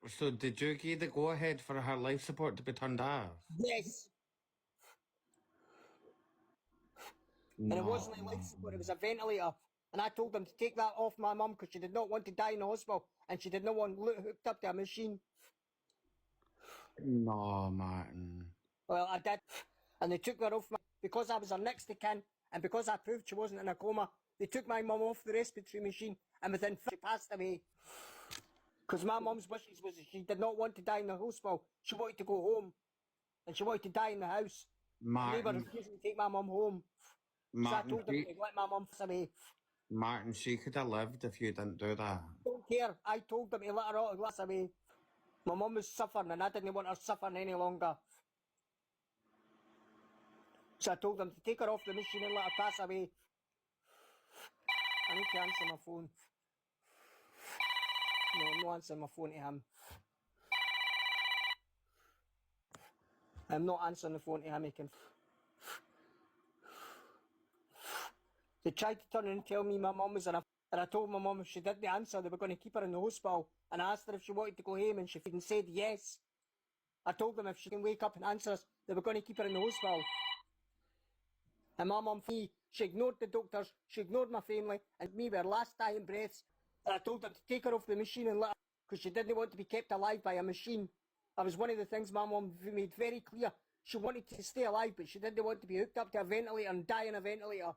So did you give the go-ahead for her life support to be turned off? Yes. And it wasn't a life support, it was a ventilator. And I told them to take that off my mum because she did not want to die in the hospital and she did not want hooked up to a machine. No, Martin. Well, I did. And they took her off because I was her next of kin and because I proved she wasn't in a coma. They took my mum off the respiratory machine and within 5 she passed away. Because my mum's wishes was she did not want to die in the hospital. She wanted to go home. And she wanted to die in the house. Martin. And they were refusing to take my mum home. So I told them to let my mum pass away. Martin, she could have lived if you didn't do that. I don't care. I told them to let her pass away. My mum was suffering and I didn't want her suffering any longer. So I told them to take her off the machine and let her pass away. I need to answer my phone. No, I'm not answering my phone to him. I'm not answering the phone to him. He can... They tried to turn and tell me my mum was in a... And I told my mum if she didn't answer, they were going to keep her in the hospital. And I asked her if she wanted to go home and she said yes. I told them if she can wake up and answer us, they were going to keep her in the hospital. And my mum, she ignored the doctors, she ignored my family, and me were last dying breaths. And I told them to take her off the machine and let her, because she didn't want to be kept alive by a machine. That was one of the things my mum made very clear. She wanted to stay alive, but she didn't want to be hooked up to a ventilator and die in a ventilator.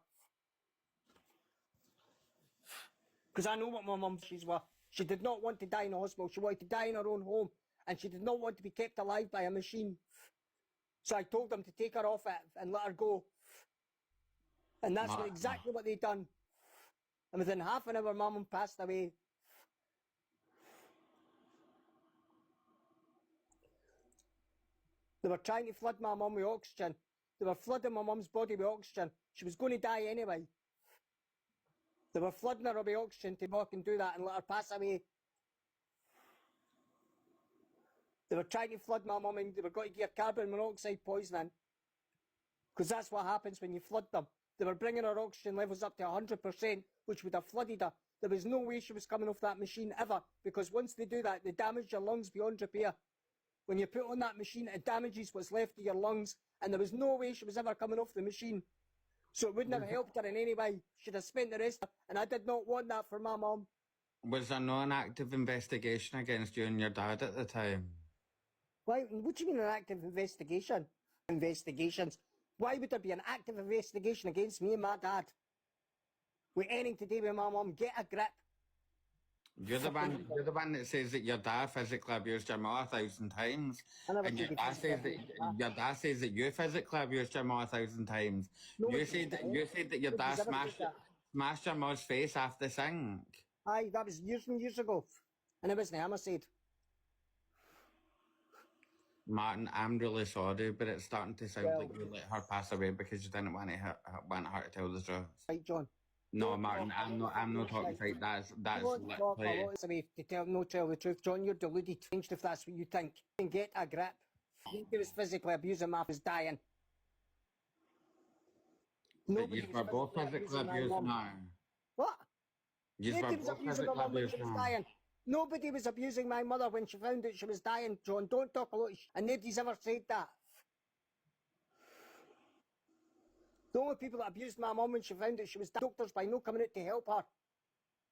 Because I know what my mum's wishes were. She did not want to die in a hospital, she wanted to die in her own home, and she did not want to be kept alive by a machine. So I told them to take her off it and let her go. And that's exactly what they done. And within half an hour, my mum passed away. They were trying to flood my mum with oxygen. They were flooding my mum's body with oxygen. She was going to die anyway. They were flooding her with oxygen to walk and do that and let her pass away. They were trying to flood my mum and they were going to give her carbon monoxide poisoning. Because that's what happens when you flood them. They were bringing her oxygen levels up to 100%, which would have flooded her. There was no way she was coming off that machine ever, because once they do that, they damage your lungs beyond repair. When you put on that machine, it damages what's left of your lungs, and there was no way she was ever coming off the machine. So it wouldn't have helped her in any way. She'd have spent the rest, and I did not want that for my mum. Was there no an active investigation against you and your dad at the time? Why? What do you mean an active investigation? Investigations. Why would there be an active investigation against me and my dad? With anything to do with my mum, get a grip. You're the one that says that your dad physically abused your mum 1,000 times. And your dad says that you physically abused your mum 1,000 times. You said that your dad smashed your mum's face off the sink. Aye, that was years and years ago. And it wasn't him, I said. Martin, I'm really sorry, but it's starting to sound like you let her pass away because you didn't want her to tell the truth. Right, John. No, Martin, I'm not talking right. That's literally to tell the truth. John, you're deluded. Changed if that's what you think. You can get a grip. He was physically abusing my was dying. Nobody was both physically abusing her. What? Nobody was abusing my mum when she was dying. Nobody was abusing my mother when she found out she was dying, John. Don't talk a lot of and nobody's ever said that. The only people that abused my mum when she found out she was dying, doctors by no coming out to help her.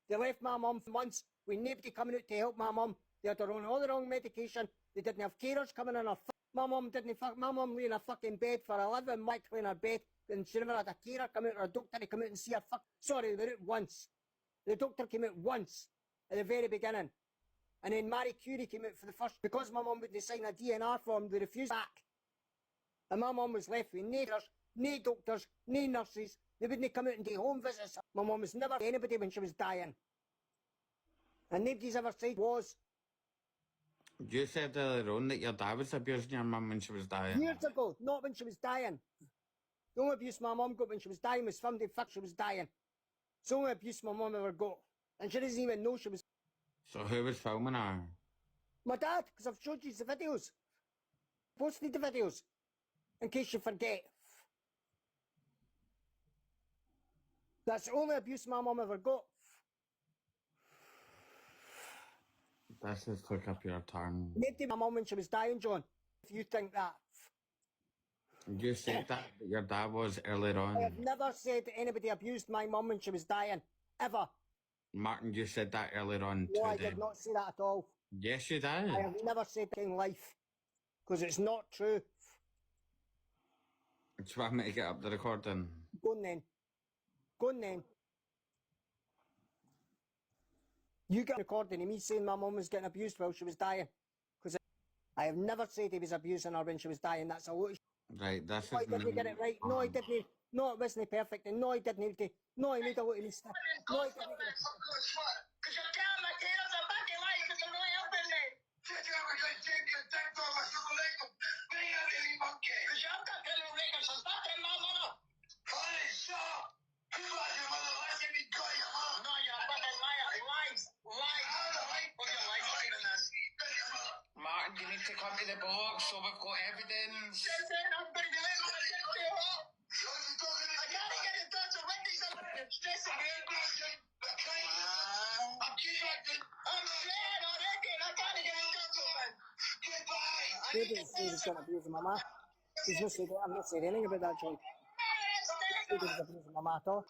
They left my mum for months with nobody coming out to help my mum. They had her on all the wrong medication. They didn't have carers coming in her. My mum lay in a fucking bed for 11 months in her bed, and she never had a carer come out or a doctor to come out and see her. Sorry, they were out once. The doctor came out once at the very beginning. And then Marie Curie came out for the first, because my mum wouldn't sign a DNR form, they refused back. And my mum was left with no carers, no doctors, no nurses. They wouldn't come out and do home visits. My mum was never with anybody when she was dying. And nobody's ever said was. You said earlier on that your dad was abusing your mum when she was dying. Years ago, not when she was dying. The only abuse my mum got when she was dying was from the fact she was dying. It's the only abuse my mum ever got. And she doesn't even know she was. So who was filming her? My dad, because I've showed you the videos. Posted the videos. In case you forget. That's the only abuse my mum ever got. This is took up your turn. Maybe my mum when she was dying, John. If you think that. You said that your dad was earlier I have on. never said that anybody abused my mum when she was dying. Ever. Martin, you said that earlier on No, I today. did not say that at all. Yes, you I did. have never said that in life. Because it's not true. Do you want me to get up the recording? Go on then. Go on then. You get a recording of me saying my mum was getting abused while she was dying. Because I have never said he was abusing her when she was dying. That's a lot of Right, this No, he is didn't get it right. No, he didn't. No, it wasn't perfect. And no, he didn't. No, he made a lot of mistakes. No, he didn't. Because you're telling my kids about your life because you're not helping me. Because you're not telling me so stop telling my mother. Hey, stop. You got your mother letting me go, your mother. No, you're a fucking liar. Lies. What's your life hiding this? Martin, you need to come to the box so we've got evidence. I'm going to do it. I can't get in touch with Wendy's. I'm stressing me. I'm distracted. I'm scared already and I can't get in touch with him. Goodbye. He didn't say he was going to abuse my mum. He's not saying that. I'm not saying anything about that, John. He was abusing my mum at all.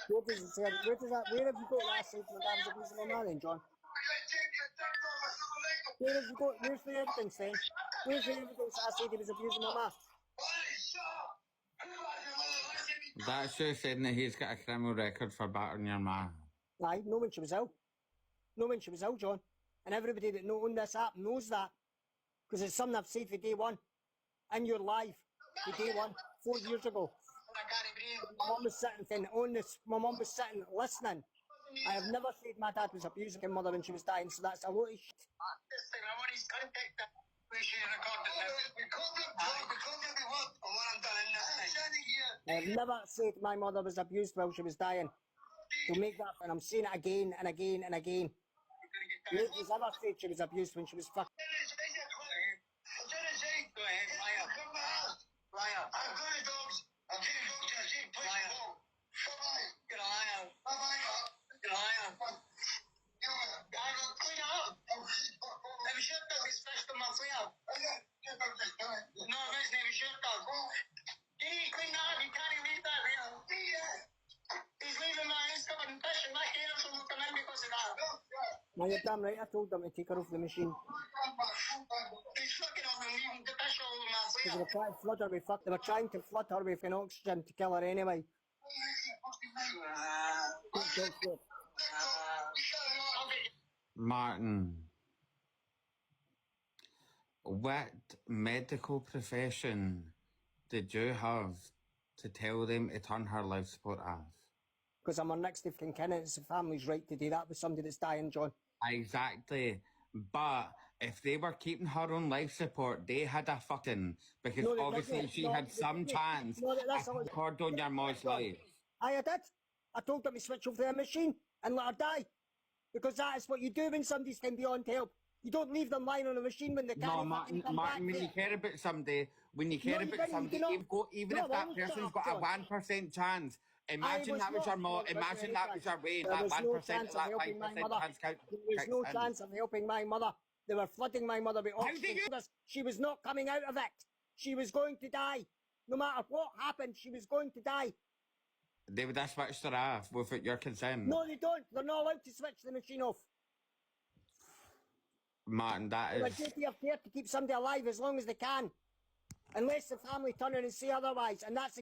Where does it say? Where have you got that said my dad was abusing my mum then, John? Where have you got? Where's the evidence then? Where's the evidence that I said he was abusing my mum? That's just saying that he's got a criminal record for battering your ma. Aye, no when she was ill. No when she was ill, John. And everybody that knows this app knows that. Because it's something I've said for day one. And you're live for day one, 4 years ago. My mum was sitting thinking, on this, my mum was sitting listening. I have never said my dad was abusing my mother when she was dying, so that's a lot of shit. I have never said my mother was abused while she was dying. To make that, and I'm saying it again and again and again. Nobody's ever said she was abused when she was fucking. He's leaving my house coming fishing. My parents will come in because of that. Now you're damn right, I told them to take her off the machine. He's fucking off and leaving the fish all over my Because they flare. were trying to flood her with they were trying to flood her with an oxygen to kill her anyway. Martin, what medical profession did you have to tell them to turn her life support off? Because I'm her next of kin, and it's the family's right to do that with somebody that's dying, John. Exactly. But if they were keeping her on life support, they had a fucking, because No, they obviously didn't. she No, had they some didn't. chance No, that's to all- record on your mom's life. I did. I told them to switch off their machine and let her die. Because that is what you do when somebody's been beyond help. You don't leave them lying on a machine when they No, can't Martin, fucking come Martin, back. when you care about somebody, No, you didn't, you cannot. even No, if that well, shut person's up, got a John. 1% chance, imagine was that was not- your mom, no, imagine that was your way, There that was 1% no of chance of that helping my 5% mother. chance There was no chance of helping my mother. They were flooding my mother with How do oxygen. you- She was not coming out of it. She was going to die. No matter what happened, she was going to die. They would have switched her off without your consent. No, they don't. They're not allowed to switch the machine off. Martin, that They're a is... duty of care to keep somebody alive as long as they can. Unless the family turn around and say otherwise. And that's...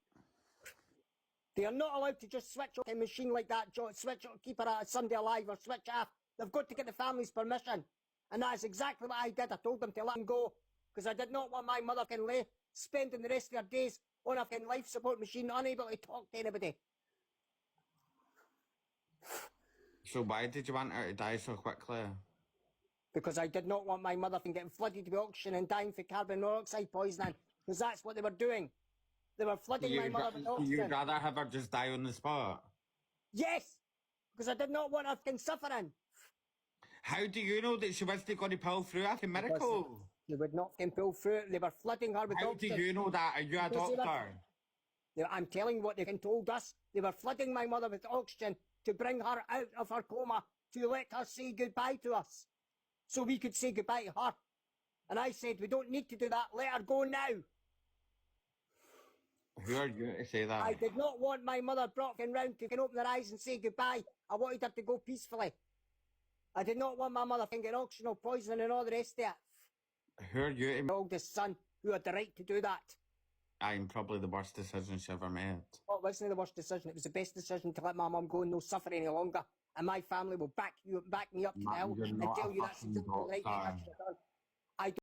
They are not allowed to just switch off a machine like that, switch off, keep somebody alive or switch off. They've got to get the family's permission. And that's exactly what I did. I told them to let them go. Because I did not want my mother spending the rest of their days on a life support machine, unable to talk to anybody. So why did you want her to die so quickly? Because I did not want my mother getting flooded with oxygen and dying for carbon monoxide poisoning. Because that's what they were doing. They were flooding my mother with oxygen. You'd rather have her just die on the spot? Yes! Because I did not want her suffering. How do you know that she wasn't going to pull through after a miracle? They would not fucking pull through. They were flooding her with How do oxygen. you know that? Are you a Because they were- doctor? I'm telling you what they told us. They were flooding my mother with oxygen to bring her out of her coma, to let her say goodbye to us, so we could say goodbye to her. And I said, we don't need to do that. Let her go now. Who are you to say that? I did not want my mother brought round to open her eyes and say goodbye. I wanted her to go peacefully. I did not want my mother getting oxygen or poison and all the rest of it. Who are you to... The oldest son who had the right to do that. I'm probably the worst decision she ever made. Well, it wasn't the worst decision. It was the best decision to let my mum go and no suffer any longer. And my family will back me up to the hill You're and not tell a you that's fucking exactly the right thing I doctor. should have done.